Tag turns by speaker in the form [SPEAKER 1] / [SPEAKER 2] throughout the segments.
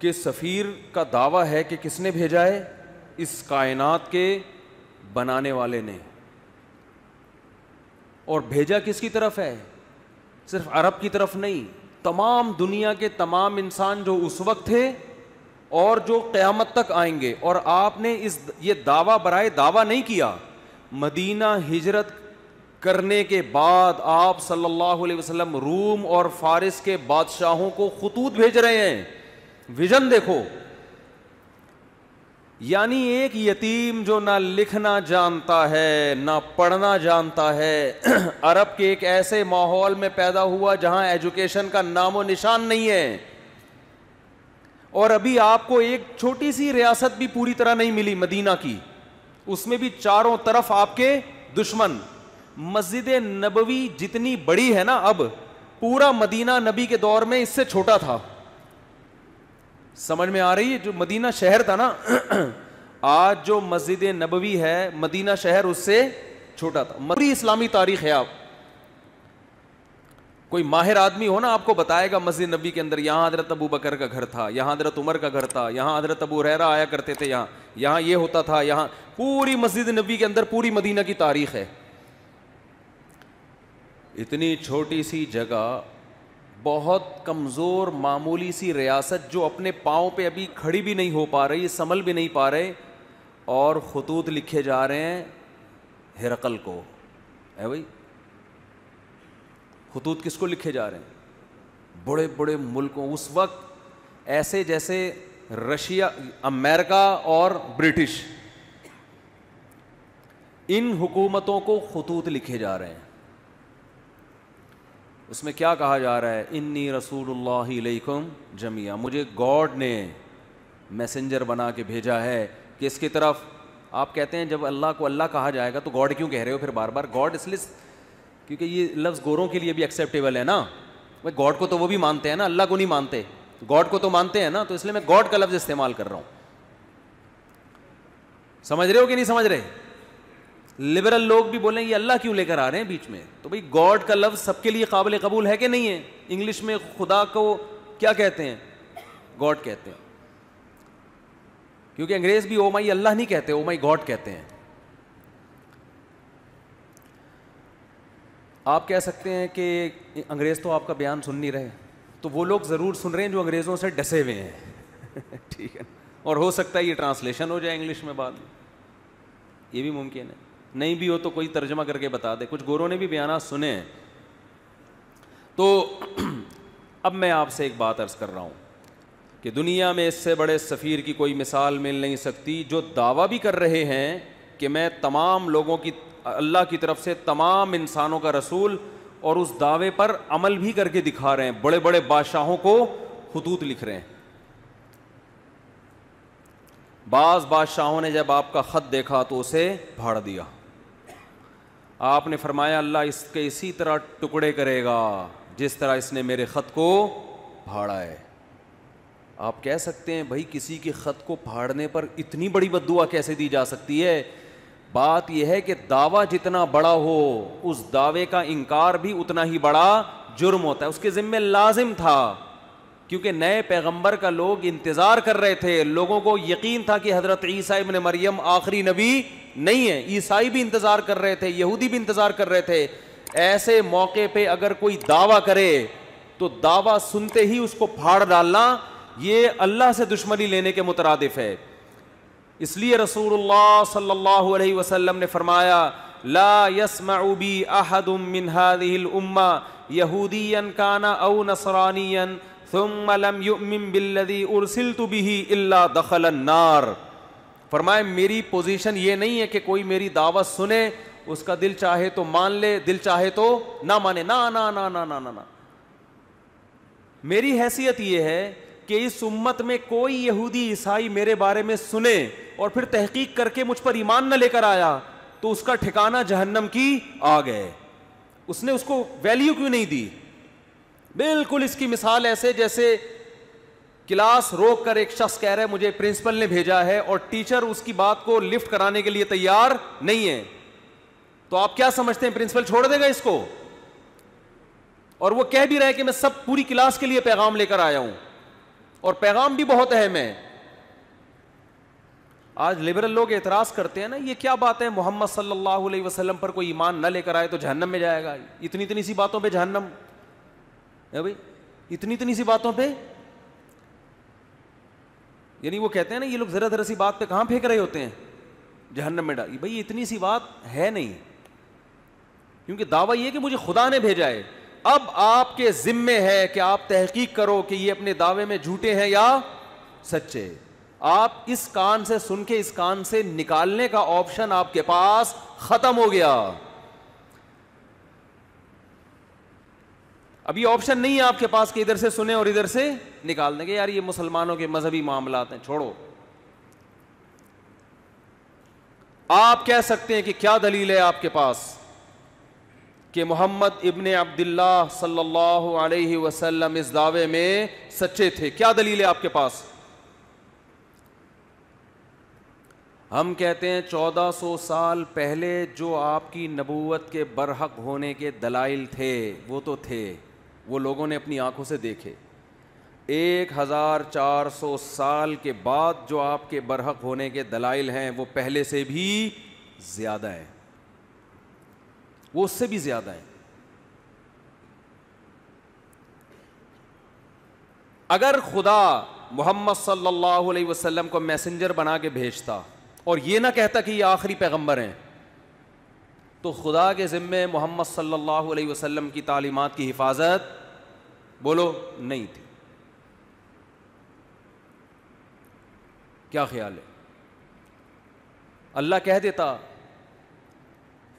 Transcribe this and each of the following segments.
[SPEAKER 1] کہ سفیر کا دعویٰ ہے کہ کس نے بھیجا ہے؟ اس کائنات کے بنانے والے نے. اور بھیجا کس کی طرف ہے؟ صرف عرب کی طرف نہیں, تمام دنیا کے تمام انسان جو اس وقت تھے اور جو قیامت تک آئیں گے. اور آپ نے یہ دعویٰ برائے دعویٰ نہیں کیا. مدینہ ہجرت کرنے کے بعد آپ صلی اللہ علیہ وسلم روم اور فارس کے بادشاہوں کو خطوط بھیج رہے ہیں. ویژن دیکھو, یعنی ایک یتیم جو نہ لکھنا جانتا ہے نہ پڑھنا جانتا ہے, عرب کے ایک ایسے ماحول میں پیدا ہوا جہاں ایجوکیشن کا نام و نشان نہیں ہے. اور ابھی آپ کو ایک چھوٹی سی ریاست بھی پوری طرح نہیں ملی مدینہ کی, اس میں بھی چاروں طرف آپ کے دشمن. مسجد نبوی جتنی بڑی ہے نا اب, پورا مدینہ نبی کے دور میں اس سے چھوٹا تھا. سمجھ میں آ رہی ہے؟ جو مدینہ شہر تھا نا, آج جو مسجد نبوی ہے مدینہ شہر اس سے چھوٹا تھا. پوری اسلامی تاریخ ہے. آپ کوئی ماہر آدمی ہو نا, آپ کو بتائے گا مسجد نبی کے اندر یہاں حضرت ابو بکر کا گھر تھا, یہاں حضرت عمر کا گھر تھا, یہاں حضرت ابو ہریرہ آیا کرتے تھے, یہاں یہ ہوتا تھا, یہاں پوری مسجد نبی کے اندر پوری مدینہ کی تاریخ ہے. اتنی چھوٹی سی جگہ, بہت کمزور معمولی سی ریاست جو اپنے پاؤں پہ ابھی کھڑی بھی نہیں ہو پا رہی, سنبھل بھی نہیں پا رہے, اور خطوط لکھے جا رہے ہیں ہرقل کو. ہے بھائی, خطوط کس کو لکھے جا رہے ہیں؟ بڑے بڑے ملکوں, اس وقت ایسے جیسے رشیا, امریکہ اور برٹش, ان حکومتوں کو خطوط لکھے جا رہے ہیں. اس میں کیا کہا جا رہا ہے؟ انی رسول اللہ علیکم جمیعا, مجھے گاڈ نے میسنجر بنا کے بھیجا ہے. کس کی طرف؟ آپ کہتے ہیں جب اللہ کو اللہ کہا جائے گا تو گاڈ کیوں کہہ رہے ہو پھر بار بار؟ گاڈ اس لیے کیونکہ یہ لفظ گوروں کے لیے بھی ایکسیپٹیبل ہے نا. بھائی گاڈ کو تو وہ بھی مانتے ہیں نا, اللہ کو نہیں مانتے, گاڈ کو تو مانتے ہیں نا, تو اس لیے میں گاڈ کا لفظ استعمال کر رہا ہوں. سمجھ رہے ہو کہ نہیں سمجھ رہے؟ لبرل لوگ بھی بولیں یہ اللہ کیوں لے کر آ رہے ہیں بیچ میں؟ تو بھئی گاڈ کا لفظ سب کے لیے قابل قبول ہے کہ نہیں ہے؟ انگلش میں خدا کو کیا کہتے ہیں؟ گاڈ کہتے ہیں. کیونکہ انگریز بھی او مائی اللہ نہیں کہتے, او مائی گاڈ کہتے ہیں. آپ کہہ سکتے ہیں کہ انگریز تو آپ کا بیان سن نہیں رہے, تو وہ لوگ ضرور سن رہے ہیں جو انگریزوں سے ڈسے ہوئے ہیں. ٹھیک ہے, اور ہو سکتا ہے یہ ٹرانسلیشن ہو جائے انگلش میں بعد میں, یہ بھی ممکن ہے. نہیں بھی ہو تو کوئی ترجمہ کر کے بتا دے. کچھ گوروں نے بھی بیانات سنے ہیں. تو اب میں آپ سے ایک بات عرض کر رہا ہوں کہ دنیا میں اس سے بڑے سفیر کی کوئی مثال مل نہیں سکتی, جو دعویٰ بھی کر رہے ہیں کہ میں تمام لوگوں کی, اللہ کی طرف سے تمام انسانوں کا رسول, اور اس دعوے پر عمل بھی کر کے دکھا رہے ہیں. بڑے بڑے بادشاہوں کو خطوط لکھ رہے ہیں. بعض بادشاہوں نے جب آپ کا خط دیکھا تو اسے پھاڑ دیا. آپ نے فرمایا اللہ اس کے اسی طرح ٹکڑے کرے گا جس طرح اس نے میرے خط کو پھاڑا ہے. آپ کہہ سکتے ہیں بھائی کسی کے خط کو پھاڑنے پر اتنی بڑی بد دعا کیسے دی جا سکتی ہے؟ بات یہ ہے کہ دعویٰ جتنا بڑا ہو اس دعوے کا انکار بھی اتنا ہی بڑا جرم ہوتا ہے. اس کے ذمہ لازم تھا, کیونکہ نئے پیغمبر کا لوگ انتظار کر رہے تھے. لوگوں کو یقین تھا کہ حضرت عیسیٰ ابن مریم آخری نبی نہیں ہے. عیسائی بھی انتظار کر رہے تھے, یہودی بھی انتظار کر رہے تھے. ایسے موقع پہ اگر کوئی دعویٰ کرے تو دعویٰ سنتے ہی اس کو پھاڑ ڈالنا یہ اللہ سے دشمنی لینے کے مترادف ہے. اس لیے رسول اللہ صلی اللہ علیہ وسلم نے فرمایا لا يسمع بی احد من هذه الامة یہودیا کان او نصرانیا ثم لم یؤمن بالذی ارسلت به الا دخل النار. فرمائے میری پوزیشن یہ نہیں ہے کہ کوئی میری دعوت سنے, اس کا دل چاہے تو مان لے, دل چاہے تو نہ مانے. نا نا نا نا نا نا, میری حیثیت یہ ہے کہ اس امت میں کوئی یہودی عیسائی میرے بارے میں سنے اور پھر تحقیق کر کے مجھ پر ایمان نہ لے کر آیا تو اس کا ٹھکانہ جہنم کی آ گئے. اس نے اس کو ویلیو کیوں نہیں دی؟ بالکل اس کی مثال ایسے جیسے کلاس روک کر ایک شخص کہہ رہا ہے مجھے پرنسپل نے بھیجا ہے, اور ٹیچر اس کی بات کو لفٹ کرانے کے لیے تیار نہیں ہے, تو آپ کیا سمجھتے ہیں پرنسپل چھوڑ دے گا اس کو؟ اور وہ کہہ بھی رہا ہے کہ میں سب پوری کلاس کے لیے پیغام لے کر آیا ہوں. اور پیغام بھی بہت اہم ہے. آج لبرل لوگ اعتراض کرتے ہیں نا, یہ کیا بات ہے محمد صلی اللہ علیہ وسلم پر کوئی ایمان نہ لے کر آئے تو جہنم میں جائے گا. اتنی اتنی سی باتوں پہ جہنم ہے بھائی, اتنی اتنی سی باتوں پہ. یعنی وہ کہتے ہیں نا یہ لوگ ذرا ذرا سی بات پہ کہاں پھینک رہے ہوتے ہیں جہنم میں ڈال. بھائی اتنی سی بات ہے نہیں, کیونکہ دعویٰ یہ کہ مجھے خدا نے بھیجا ہے. اب آپ کے ذمے ہے کہ آپ تحقیق کرو کہ یہ اپنے دعوے میں جھوٹے ہیں یا سچے. آپ اس کان سے سن کے اس کان سے نکالنے کا آپشن آپ کے پاس ختم ہو گیا. اب یہ آپشن نہیں ہے آپ کے پاس کہ ادھر سے سنیں اور ادھر سے نکال دیں گے یار یہ مسلمانوں کے مذہبی معاملات ہیں, چھوڑو. آپ کہہ سکتے ہیں کہ کیا دلیل ہے آپ کے پاس کہ محمد ابن عبداللہ صلی اللہ علیہ وسلم اس دعوے میں سچے تھے, کیا دلیل ہے آپ کے پاس؟ ہم کہتے ہیں 1400 سال پہلے جو آپ کی نبوت کے برحق ہونے کے دلائل تھے وہ تو تھے, وہ لوگوں نے اپنی آنکھوں سے دیکھے. 1400 سال کے بعد جو آپ کے برحق ہونے کے دلائل ہیں وہ پہلے سے بھی زیادہ ہیں, وہ اس سے بھی زیادہ ہیں. اگر خدا محمد صلی اللہ علیہ وسلم کو میسنجر بنا کے بھیجتا اور یہ نہ کہتا کہ یہ آخری پیغمبر ہیں, تو خدا کے ذمے محمد صلی اللہ علیہ وسلم کی تعلیمات کی حفاظت بولو نہیں تھی. کیا خیال ہے؟ اللہ کہہ دیتا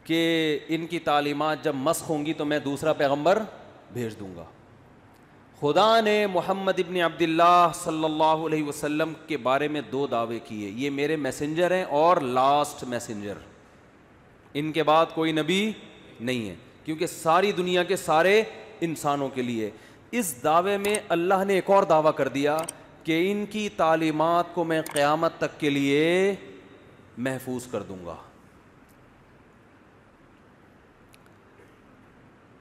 [SPEAKER 1] کہ ان کی تعلیمات جب مسخ ہوں گی تو میں دوسرا پیغمبر بھیج دوں گا. خدا نے محمد ابن عبداللہ صلی اللہ علیہ وسلم کے بارے میں 2 دعوے کیے, یہ میرے میسنجر ہیں اور لاسٹ میسنجر, ان کے بعد کوئی نبی نہیں ہے, کیونکہ ساری دنیا کے سارے انسانوں کے لیے. اس دعوے میں اللہ نے ایک اور دعویٰ کر دیا کہ ان کی تعلیمات کو میں قیامت تک کے لیے محفوظ کر دوں گا.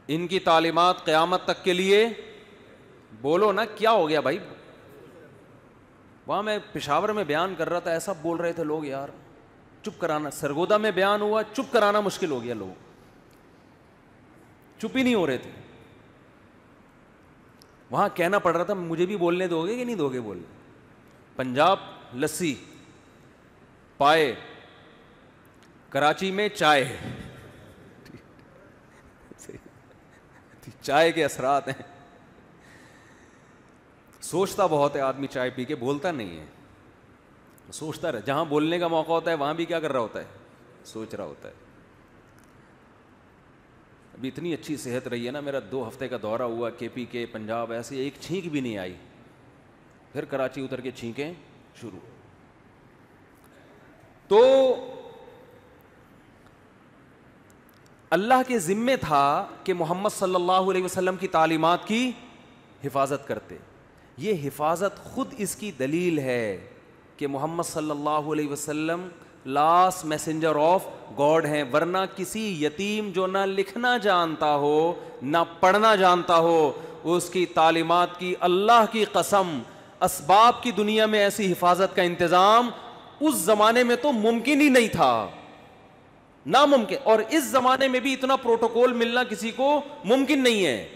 [SPEAKER 1] ان کی تعلیمات قیامت تک کے لیے, بولو نا کیا ہو گیا بھائی. وہاں میں پشاور میں بیان کر رہا تھا, ایسا بول رہے تھے لوگ یار, چپ کرانا. سرگودا میں بیان ہوا, چپ کرانا مشکل ہو گیا, لوگ چپ ہی نہیں ہو رہے تھے. وہاں کہنا پڑ رہا تھا مجھے بھی بولنے دو گے کہ نہیں دو گے بولنے. پنجاب لسی پائے, کراچی میں چائے, چائے کے اثرات ہیں. سوچتا بہت ہے آدمی, چائے پی کے بولتا نہیں ہے, سوچتا رہے. جہاں بولنے کا موقع ہوتا ہے وہاں بھی کیا کر رہا ہوتا ہے, سوچ رہا ہوتا ہے. ابھی اتنی اچھی صحت رہی ہے نا, میرا 2 ہفتے کا دورہ ہوا کے پی کے پنجاب, ایسے ایک چھینک بھی نہیں آئی. پھر کراچی اتر کے چھینکیں شروع. تو اللہ کے ذمے تھا کہ محمد صلی اللہ علیہ وسلم کی تعلیمات کی حفاظت کرتے. یہ حفاظت خود اس کی دلیل ہے کہ محمد صلی اللہ علیہ وسلم لاسٹ میسنجر آف گاڈ ہیں, ورنہ کسی یتیم جو نہ لکھنا جانتا ہو نہ پڑھنا جانتا ہو, اس کی تعلیمات کی اللہ کی قسم اسباب کی دنیا میں ایسی حفاظت کا انتظام اس زمانے میں تو ممکن ہی نہیں تھا, ناممکن. اور اس زمانے میں بھی اتنا پروٹوکول ملنا کسی کو ممکن نہیں ہے.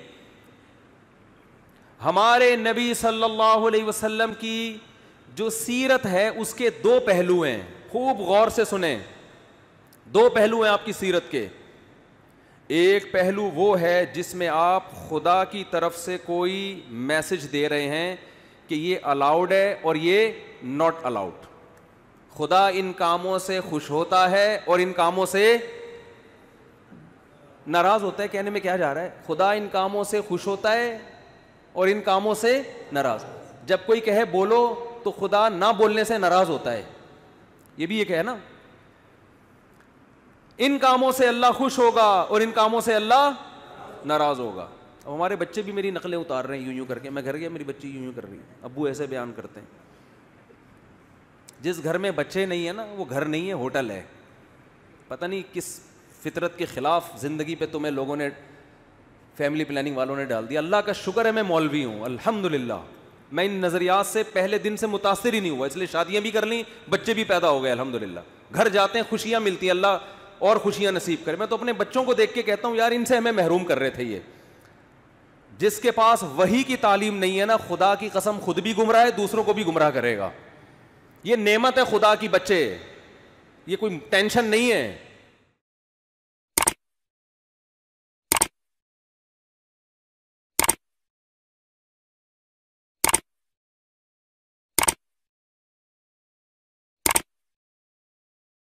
[SPEAKER 1] ہمارے نبی صلی اللہ علیہ وسلم کی جو سیرت ہے اس کے 2 پہلو ہیں, خوب غور سے سنیں. 2 پہلو ہیں آپ کی سیرت کے. ایک پہلو وہ ہے جس میں آپ خدا کی طرف سے کوئی میسج دے رہے ہیں کہ یہ الاؤڈ ہے اور یہ ناٹ الاؤڈ. خدا ان کاموں سے خوش ہوتا ہے اور ان کاموں سے ناراض ہوتا ہے. کہنے میں کیا جا رہا ہے, خدا ان کاموں سے خوش ہوتا ہے اور ان کاموں سے ناراض. جب کوئی کہے بولو تو خدا نہ بولنے سے ناراض ہوتا ہے, یہ بھی ایک ہے نا. ان کاموں سے اللہ خوش ہوگا اور ان کاموں سے اللہ ناراض ہوگا. اب ہمارے بچے بھی میری نقلیں اتار رہے ہیں یوں یوں کر کے. میں گھر گیا, میری بچی یوں یوں کر رہی ہے, ابو ایسے بیان کرتے ہیں. جس گھر میں بچے نہیں ہیں نا وہ گھر نہیں ہے, ہوٹل ہے. پتہ نہیں کس فطرت کے خلاف زندگی پہ تمہیں لوگوں نے, فیملی پلاننگ والوں نے ڈال دیا. اللہ کا شکر ہے میں مولوی ہوں الحمدللہ, میں ان نظریات سے پہلے دن سے متاثر ہی نہیں ہوا, اس لیے شادیاں بھی کر لیں, بچے بھی پیدا ہو گئے الحمدللہ. گھر جاتے ہیں خوشیاں ملتی ہیں, اللہ اور خوشیاں نصیب کرے. میں تو اپنے بچوں کو دیکھ کے کہتا ہوں یار ان سے ہمیں محروم کر رہے تھے. یہ جس کے پاس وحی کی تعلیم نہیں ہے نا, خدا کی قسم خود بھی گمراہ ہے, دوسروں کو بھی گمراہ کرے گا. یہ نعمت ہے خدا کی بچے, یہ کوئی ٹینشن نہیں ہے.